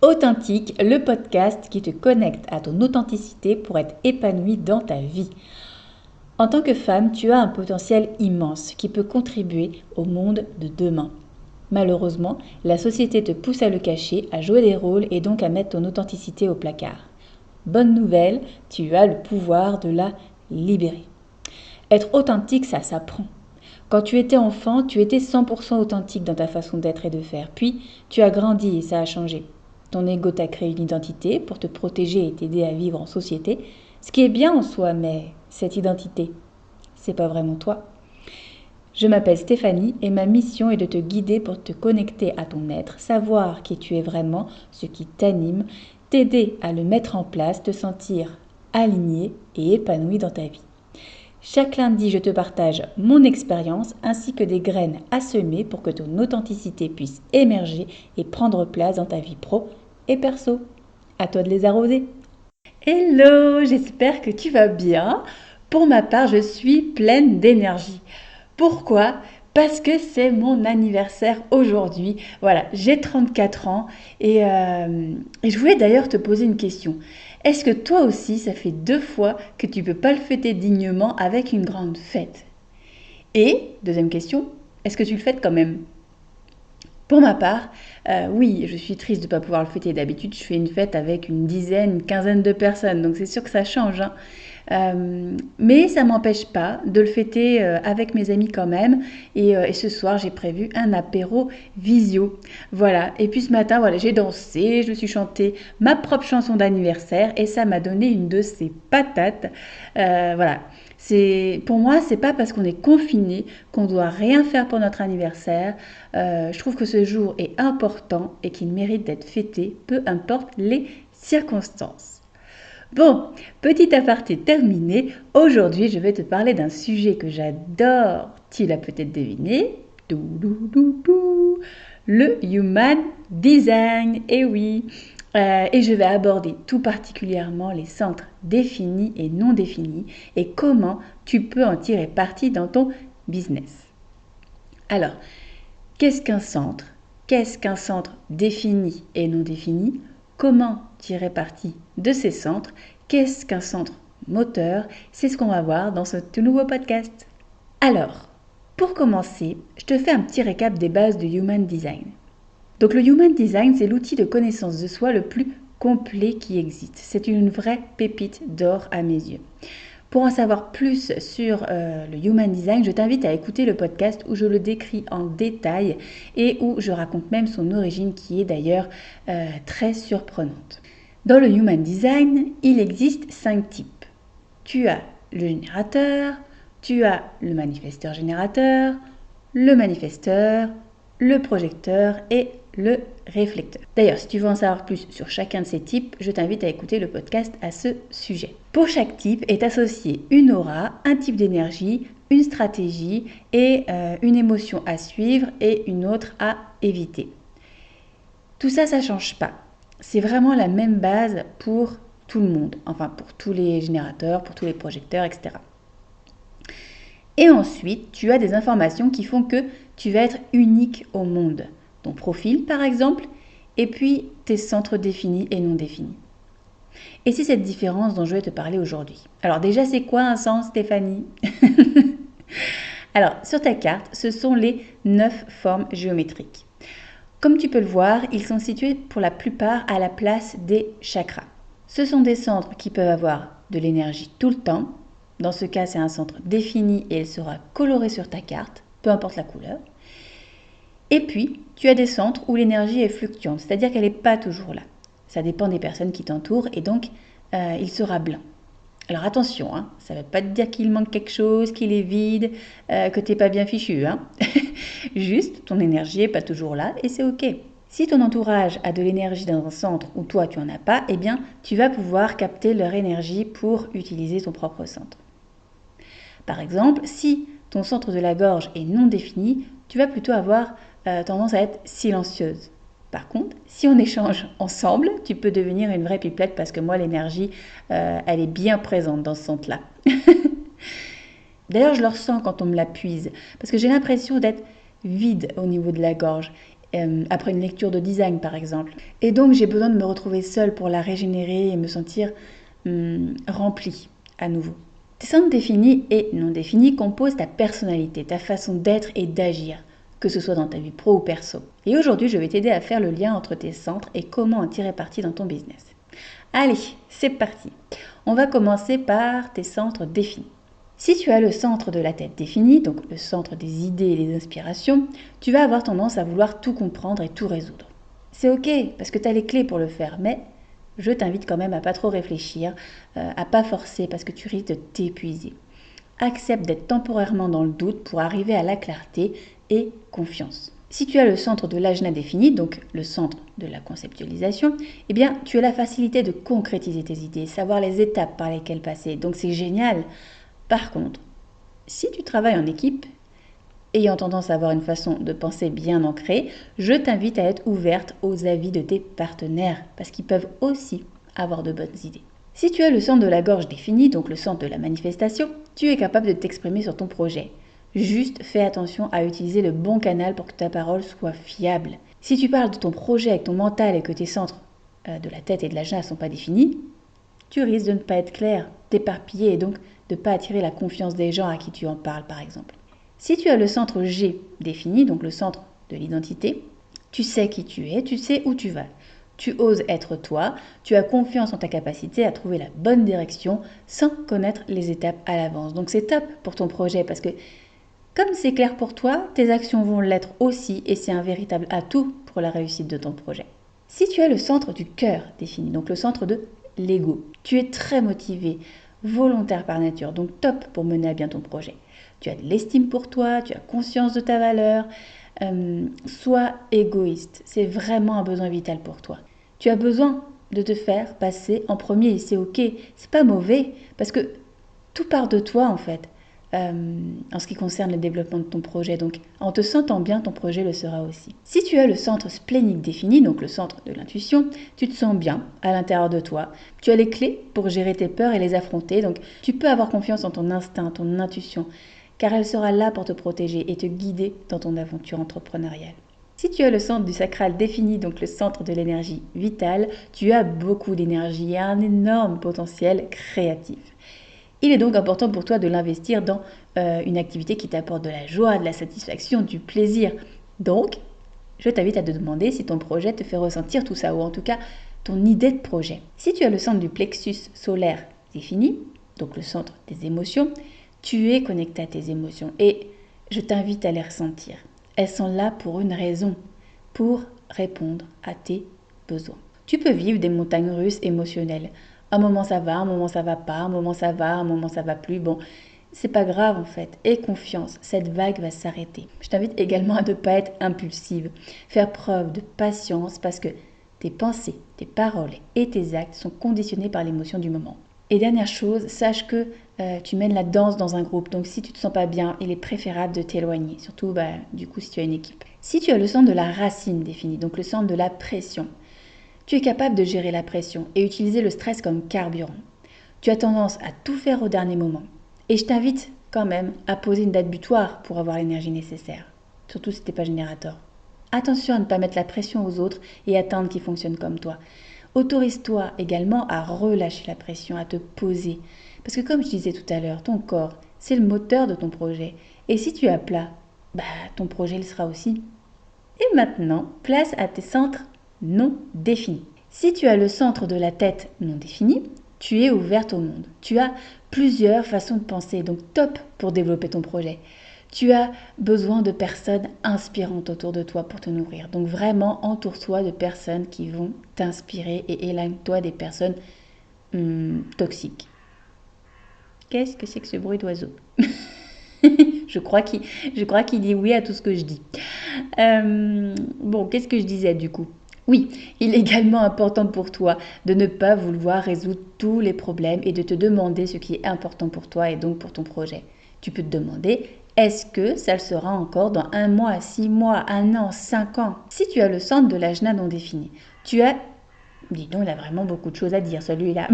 Authentique, le podcast qui te connecte à ton authenticité pour être épanoui dans ta vie. En tant que femme, tu as un potentiel immense qui peut contribuer au monde de demain. Malheureusement, la société te pousse à le cacher, à jouer des rôles et donc à mettre ton authenticité au placard. Bonne nouvelle, tu as le pouvoir de la libérer. Être authentique, ça s'apprend. Quand tu étais enfant, tu étais 100% authentique dans ta façon d'être et de faire. Puis, tu as grandi et ça a changé. Ton ego t'a créé une identité pour te protéger et t'aider à vivre en société, ce qui est bien en soi, mais cette identité, c'est pas vraiment toi. Je m'appelle Stéphanie et ma mission est de te guider pour te connecter à ton être, savoir qui tu es vraiment, ce qui t'anime, t'aider à le mettre en place, te sentir aligné et épanoui dans ta vie. Chaque lundi, je te partage mon expérience ainsi que des graines à semer pour que ton authenticité puisse émerger et prendre place dans ta vie pro et perso. À toi de les arroser. Hello, j'espère que tu vas bien. Pour ma part, je suis pleine d'énergie. Pourquoi ? Parce que c'est mon anniversaire aujourd'hui. Voilà, j'ai 34 ans et je voulais d'ailleurs te poser une question. Est-ce que toi aussi, ça fait 2 fois que tu ne peux pas le fêter dignement avec une grande fête ? Et, deuxième question, est-ce que tu le fêtes quand même ? Pour ma part, oui, je suis triste de ne pas pouvoir le fêter. D'habitude, je fais une fête avec une dizaine, une quinzaine de personnes, donc c'est sûr que ça change, hein. Mais ça ne m'empêche pas de le fêter avec mes amis quand même. Et ce soir, j'ai prévu un apéro visio. Voilà. Et puis ce matin, voilà, j'ai dansé, je me suis chanté ma propre chanson d'anniversaire et ça m'a donné une de ces patates. Voilà. Pour moi, c'est pas parce qu'on est confiné qu'on doit rien faire pour notre anniversaire. Je trouve que ce jour est important et qu'il mérite d'être fêté, peu importe les circonstances. Bon, petit aparté terminé, aujourd'hui je vais te parler d'un sujet que j'adore, tu l'as peut-être deviné, le Human Design, et oui. Et je vais aborder tout particulièrement les centres définis et non définis et comment tu peux en tirer parti dans ton business. Alors, qu'est-ce qu'un centre ? Qu'est-ce qu'un centre défini et non défini ? Comment tirer parti de ces centres ? Qu'est-ce qu'un centre moteur ? C'est ce qu'on va voir dans ce tout nouveau podcast. Alors, pour commencer, je te fais un petit récap des bases du Human Design. Donc le Human Design, c'est l'outil de connaissance de soi le plus complet qui existe. C'est une vraie pépite d'or à mes yeux. Pour en savoir plus sur le Human Design, je t'invite à écouter le podcast où je le décris en détail et où je raconte même son origine qui est d'ailleurs très surprenante. Dans le Human Design, il existe 5 types. Tu as le générateur, tu as le manifesteur-générateur, le manifesteur, le projecteur et le réflecteur. D'ailleurs, si tu veux en savoir plus sur chacun de ces types, je t'invite à écouter le podcast à ce sujet. Pour chaque type est associé une aura, un type d'énergie, une stratégie et une émotion à suivre et une autre à éviter. Tout ça, ça ne change pas. C'est vraiment la même base pour tout le monde, enfin pour tous les générateurs, pour tous les projecteurs, etc. Et ensuite, tu as des informations qui font que tu vas être unique au monde. Ton profil, par exemple, et puis tes centres définis et non définis. Et c'est cette différence dont je vais te parler aujourd'hui. Alors déjà, c'est quoi un centre, Stéphanie ? Alors, sur ta carte, ce sont les 9 formes géométriques. Comme tu peux le voir, ils sont situés pour la plupart à la place des chakras. Ce sont des centres qui peuvent avoir de l'énergie tout le temps. Dans ce cas, c'est un centre défini et il sera coloré sur ta carte, peu importe la couleur. Et puis, tu as des centres où l'énergie est fluctuante, c'est-à-dire qu'elle n'est pas toujours là. Ça dépend des personnes qui t'entourent et donc il sera blanc. Alors attention, hein, ça ne veut pas te dire qu'il manque quelque chose, qu'il est vide, que tu n'es pas bien fichu. Hein. Juste, ton énergie n'est pas toujours là et c'est ok. Si ton entourage a de l'énergie dans un centre où toi tu n'en as pas, eh bien tu vas pouvoir capter leur énergie pour utiliser ton propre centre. Par exemple, si ton centre de la gorge est non défini, tu vas plutôt avoir tendance à être silencieuse. Par contre, si on échange ensemble, tu peux devenir une vraie pipelette parce que moi, l'énergie, elle est bien présente dans ce centre-là. D'ailleurs, je le ressens quand on me la puise parce que j'ai l'impression d'être vide au niveau de la gorge. après une lecture de design par exemple. Et donc j'ai besoin de me retrouver seule pour la régénérer et me sentir remplie à nouveau. Tes centres définis et non définis composent ta personnalité, ta façon d'être et d'agir, que ce soit dans ta vie pro ou perso. Et aujourd'hui, je vais t'aider à faire le lien entre tes centres et comment en tirer parti dans ton business. Allez, c'est parti. On va commencer par tes centres définis. Si tu as le centre de la tête défini, donc le centre des idées et des inspirations, tu vas avoir tendance à vouloir tout comprendre et tout résoudre. C'est ok, parce que tu as les clés pour le faire, mais je t'invite quand même à pas trop réfléchir, à pas forcer parce que tu risques de t'épuiser. Accepte d'être temporairement dans le doute pour arriver à la clarté et confiance. Si tu as le centre de l'ajna défini, donc le centre de la conceptualisation, eh bien tu as la facilité de concrétiser tes idées, savoir les étapes par lesquelles passer, donc c'est génial. Par contre, si tu travailles en équipe, ayant tendance à avoir une façon de penser bien ancrée, je t'invite à être ouverte aux avis de tes partenaires, parce qu'ils peuvent aussi avoir de bonnes idées. Si tu as le centre de la gorge défini, donc le centre de la manifestation, tu es capable de t'exprimer sur ton projet. Juste fais attention à utiliser le bon canal pour que ta parole soit fiable. Si tu parles de ton projet avec ton mental et que tes centres de la tête et de l'ajna ne sont pas définis, tu risques de ne pas être clair, t'éparpiller et donc de ne pas attirer la confiance des gens à qui tu en parles par exemple. Si tu as le centre G défini, donc le centre de l'identité, tu sais qui tu es, tu sais où tu vas. Tu oses être toi, tu as confiance en ta capacité à trouver la bonne direction sans connaître les étapes à l'avance. Donc c'est top pour ton projet parce que comme c'est clair pour toi, tes actions vont l'être aussi et c'est un véritable atout pour la réussite de ton projet. Si tu as le centre du cœur défini, donc le centre de l'ego, tu es très motivé, volontaire par nature, donc top pour mener à bien ton projet. Tu as de l'estime pour toi, tu as conscience de ta valeur, sois égoïste, c'est vraiment un besoin vital pour toi. Tu as besoin de te faire passer en premier et c'est ok, c'est pas mauvais parce que tout part de toi en fait. En ce qui concerne le développement de ton projet. Donc, en te sentant bien, ton projet le sera aussi. Si tu as le centre splénique défini, donc le centre de l'intuition, tu te sens bien à l'intérieur de toi. Tu as les clés pour gérer tes peurs et les affronter. Donc, tu peux avoir confiance en ton instinct, ton intuition, car elle sera là pour te protéger et te guider dans ton aventure entrepreneuriale. Si tu as le centre du sacral défini, donc le centre de l'énergie vitale, tu as beaucoup d'énergie et un énorme potentiel créatif. Il est donc important pour toi de l'investir dans une activité qui t'apporte de la joie, de la satisfaction, du plaisir. Donc, je t'invite à te demander si ton projet te fait ressentir tout ça, ou en tout cas ton idée de projet. Si tu as le centre du plexus solaire défini, donc le centre des émotions, tu es connecté à tes émotions et je t'invite à les ressentir. Elles sont là pour une raison, pour répondre à tes besoins. Tu peux vivre des montagnes russes émotionnelles. Un moment ça va, un moment ça va pas, un moment ça va, un moment ça va plus. Bon, c'est pas grave en fait. Aie confiance, cette vague va s'arrêter. Je t'invite également à ne pas être impulsive. Faire preuve de patience parce que tes pensées, tes paroles et tes actes sont conditionnés par l'émotion du moment. Et dernière chose, sache que tu mènes la danse dans un groupe. Donc si tu te sens pas bien, il est préférable de t'éloigner. Surtout du coup si tu as une équipe. Si tu as le centre de la racine défini, donc le centre de la pression, tu es capable de gérer la pression et utiliser le stress comme carburant. Tu as tendance à tout faire au dernier moment. Et je t'invite quand même à poser une date butoir pour avoir l'énergie nécessaire. Surtout si tu n'es pas générateur. Attention à ne pas mettre la pression aux autres et attendre qu'ils fonctionnent comme toi. Autorise-toi également à relâcher la pression, à te poser. Parce que comme je disais tout à l'heure, ton corps, c'est le moteur de ton projet. Et si tu es à plat, ton projet le sera aussi. Et maintenant, place à tes centres non défini. Si tu as le centre de la tête non défini, tu es ouverte au monde. Tu as plusieurs façons de penser, donc top pour développer ton projet. Tu as besoin de personnes inspirantes autour de toi pour te nourrir. Donc vraiment, entoure-toi de personnes qui vont t'inspirer et éloigne-toi des personnes toxiques. Qu'est-ce que c'est que ce bruit d'oiseau? Je crois qu'il dit oui à tout ce que je dis. Bon, qu'est-ce que je disais du coup? Oui, il est également important pour toi de ne pas vouloir résoudre tous les problèmes et de te demander ce qui est important pour toi et donc pour ton projet. Tu peux te demander, est-ce que ça le sera encore dans 1 mois, 6 mois, 1 an, 5 ans? Si tu as le centre de l'ajna non défini, tu as... Dis donc, il a vraiment beaucoup de choses à dire celui-là.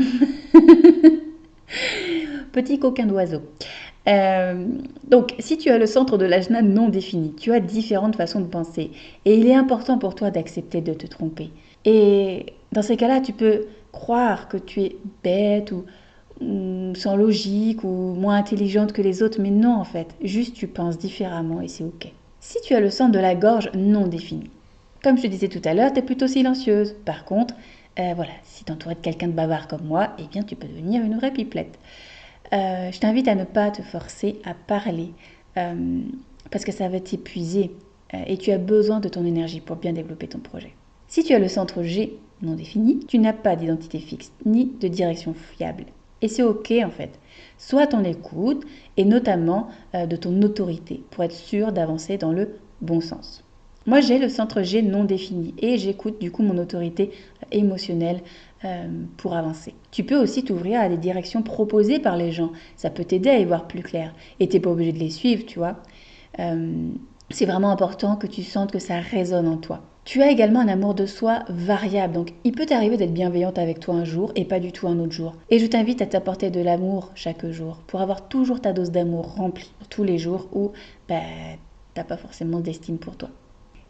Petit coquin d'oiseau. Donc, si tu as le centre de l'ajna non défini, tu as différentes façons de penser. Et il est important pour toi d'accepter de te tromper. Et dans ces cas-là, tu peux croire que tu es bête ou sans logique ou moins intelligente que les autres, mais non en fait. Juste tu penses différemment et c'est ok. Si tu as le centre de la gorge non défini, comme je te disais tout à l'heure, tu es plutôt silencieuse. Par contre, voilà, si tu entoures de quelqu'un de bavard comme moi, eh bien tu peux devenir une vraie pipelette. Je t'invite à ne pas te forcer à parler parce que ça va t'épuiser et tu as besoin de ton énergie pour bien développer ton projet. Si tu as le centre G non défini, tu n'as pas d'identité fixe ni de direction fiable. Et c'est ok en fait. Sois à ton écoute et notamment de ton autorité pour être sûr d'avancer dans le bon sens. Moi j'ai le centre G non défini et j'écoute du coup mon autorité émotionnelle pour avancer. Tu peux aussi t'ouvrir à des directions proposées par les gens. Ça peut t'aider à y voir plus clair. Et tu n'es pas obligé de les suivre, tu vois. C'est vraiment important que tu sentes que ça résonne en toi. Tu as également un amour de soi variable, donc il peut t'arriver d'être bienveillante avec toi un jour et pas du tout un autre jour. Et je t'invite à t'apporter de l'amour chaque jour pour avoir toujours ta dose d'amour remplie tous les jours où t'as pas forcément d'estime pour toi.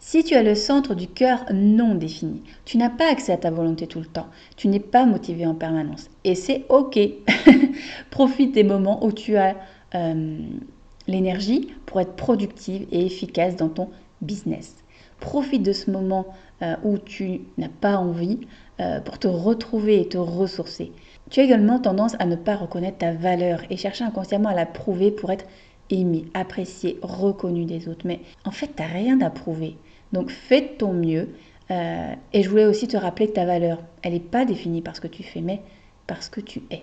Si tu as le centre du cœur non défini, tu n'as pas accès à ta volonté tout le temps, tu n'es pas motivé en permanence et c'est ok. Profite des moments où tu as l'énergie pour être productive et efficace dans ton business. Profite de ce moment où tu n'as pas envie pour te retrouver et te ressourcer. Tu as également tendance à ne pas reconnaître ta valeur et chercher inconsciemment à la prouver pour être aimé, apprécié, reconnu des autres. Mais en fait, tu n'as rien à prouver. Donc fais de ton mieux. Et je voulais aussi te rappeler que ta valeur, elle n'est pas définie par ce que tu fais, mais par ce que tu es.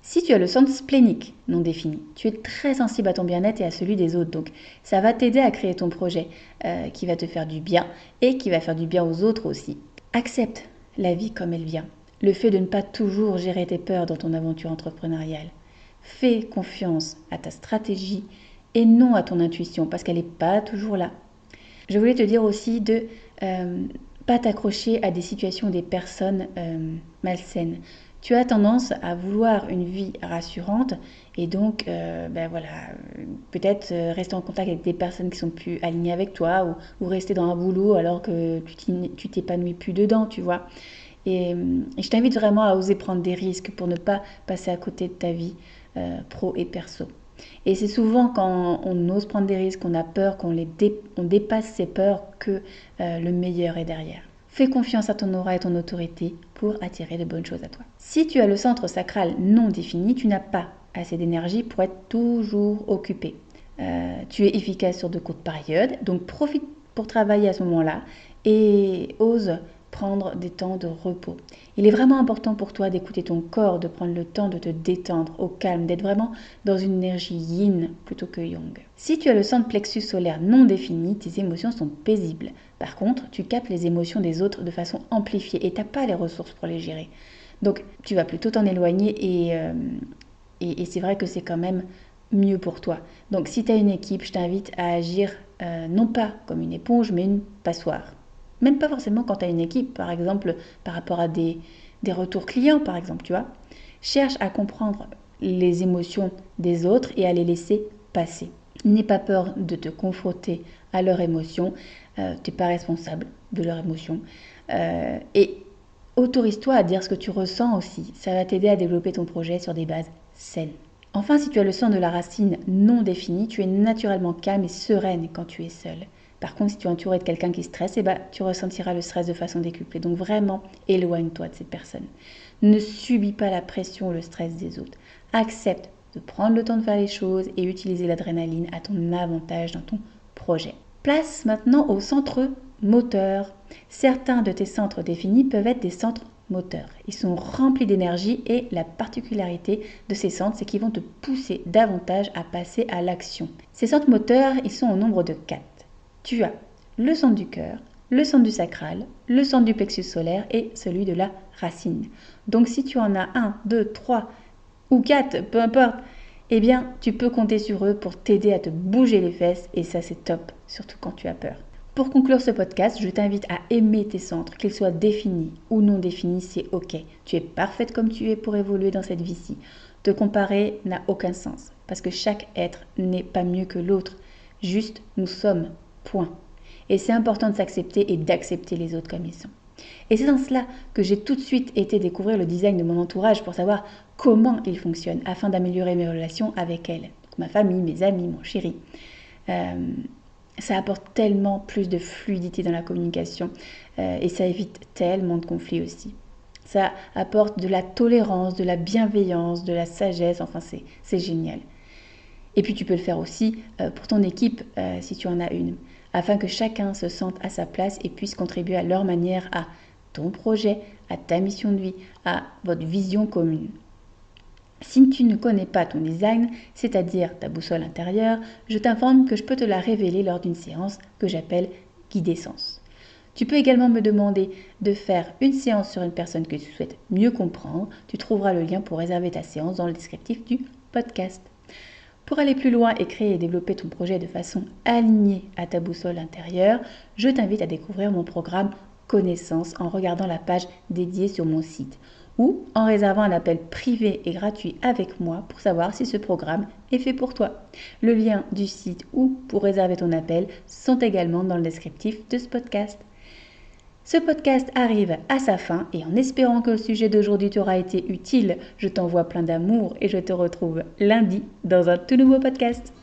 Si tu as le centre splénique non défini, tu es très sensible à ton bien-être et à celui des autres. Donc ça va t'aider à créer ton projet qui va te faire du bien et qui va faire du bien aux autres aussi. Accepte la vie comme elle vient. Le fait de ne pas toujours gérer tes peurs dans ton aventure entrepreneuriale. Fais confiance à ta stratégie et non à ton intuition parce qu'elle n'est pas toujours là. Je voulais te dire aussi de pas t'accrocher à des situations ou des personnes malsaines. Tu as tendance à vouloir une vie rassurante et donc peut-être rester en contact avec des personnes qui sont plus alignées avec toi ou rester dans un boulot alors que tu t'épanouis plus dedans, tu vois. Et je t'invite vraiment à oser prendre des risques pour ne pas passer à côté de ta vie pro et perso. Et c'est souvent quand on ose prendre des risques, qu'on a peur, on dépasse ses peurs que le meilleur est derrière. Fais confiance à ton aura et ton autorité pour attirer de bonnes choses à toi. Si tu as le centre sacral non défini, tu n'as pas assez d'énergie pour être toujours occupé. Tu es efficace sur de courtes périodes, donc profite pour travailler à ce moment-là et ose prendre des temps de repos. Il est vraiment important pour toi d'écouter ton corps, de prendre le temps de te détendre au calme, d'être vraiment dans une énergie yin plutôt que yang. Si tu as le centre plexus solaire non défini, tes émotions sont paisibles. Par contre, tu captes les émotions des autres de façon amplifiée et tu n'as pas les ressources pour les gérer. Donc, tu vas plutôt t'en éloigner et c'est vrai que c'est quand même mieux pour toi. Donc, si tu as une équipe, je t'invite à agir non pas comme une éponge, mais une passoire. Même pas forcément quand tu as une équipe, par exemple, par rapport à des retours clients, par exemple, tu vois. Cherche à comprendre les émotions des autres et à les laisser passer. N'aie pas peur de te confronter à leurs émotions. Tu n'es pas responsable de leurs émotions. Et autorise-toi à dire ce que tu ressens aussi. Ça va t'aider à développer ton projet sur des bases saines. Enfin, si tu as le son de la racine non définie, tu es naturellement calme et sereine quand tu es seule. Par contre, si tu es entouré de quelqu'un qui stresse, tu ressentiras le stress de façon décuplée. Donc vraiment, éloigne-toi de cette personne. Ne subis pas la pression ou le stress des autres. Accepte de prendre le temps de faire les choses et utiliser l'adrénaline à ton avantage dans ton projet. Place maintenant au centre moteur. Certains de tes centres définis peuvent être des centres moteurs. Ils sont remplis d'énergie et la particularité de ces centres, c'est qu'ils vont te pousser davantage à passer à l'action. Ces centres moteurs, ils sont au nombre de 4. Tu as le centre du cœur, le centre du sacral, le centre du plexus solaire et celui de la racine. Donc si tu en as 1, 2, 3 ou 4, peu importe, eh bien tu peux compter sur eux pour t'aider à te bouger les fesses et ça c'est top, surtout quand tu as peur. Pour conclure ce podcast, je t'invite à aimer tes centres, qu'ils soient définis ou non définis, c'est ok. Tu es parfaite comme tu es pour évoluer dans cette vie-ci. Te comparer n'a aucun sens. parce que chaque être n'est pas mieux que l'autre. Juste, nous sommes. Point. Et c'est important de s'accepter et d'accepter les autres comme ils sont. Et c'est dans cela que j'ai tout de suite été découvrir le design de mon entourage pour savoir comment il fonctionne afin d'améliorer mes relations avec elle. Donc, ma famille, mes amis, mon chéri. Ça apporte tellement plus de fluidité dans la communication et ça évite tellement de conflits aussi. Ça apporte de la tolérance, de la bienveillance, de la sagesse, enfin c'est génial. Et puis tu peux le faire aussi pour ton équipe si tu en as une, afin que chacun se sente à sa place et puisse contribuer à leur manière à ton projet, à ta mission de vie, à votre vision commune. Si tu ne connais pas ton design, c'est-à-dire ta boussole intérieure, je t'informe que je peux te la révéler lors d'une séance que j'appelle Guidessence. Tu peux également me demander de faire une séance sur une personne que tu souhaites mieux comprendre. Tu trouveras le lien pour réserver ta séance dans le descriptif du podcast. Pour aller plus loin et créer et développer ton projet de façon alignée à ta boussole intérieure, je t'invite à découvrir mon programme Connaissance en regardant la page dédiée sur mon site ou en réservant un appel privé et gratuit avec moi pour savoir si ce programme est fait pour toi. Le lien du site ou pour réserver ton appel sont également dans le descriptif de ce podcast. Ce podcast arrive à sa fin et en espérant que le sujet d'aujourd'hui t'aura été utile, je t'envoie plein d'amour et je te retrouve lundi dans un tout nouveau podcast.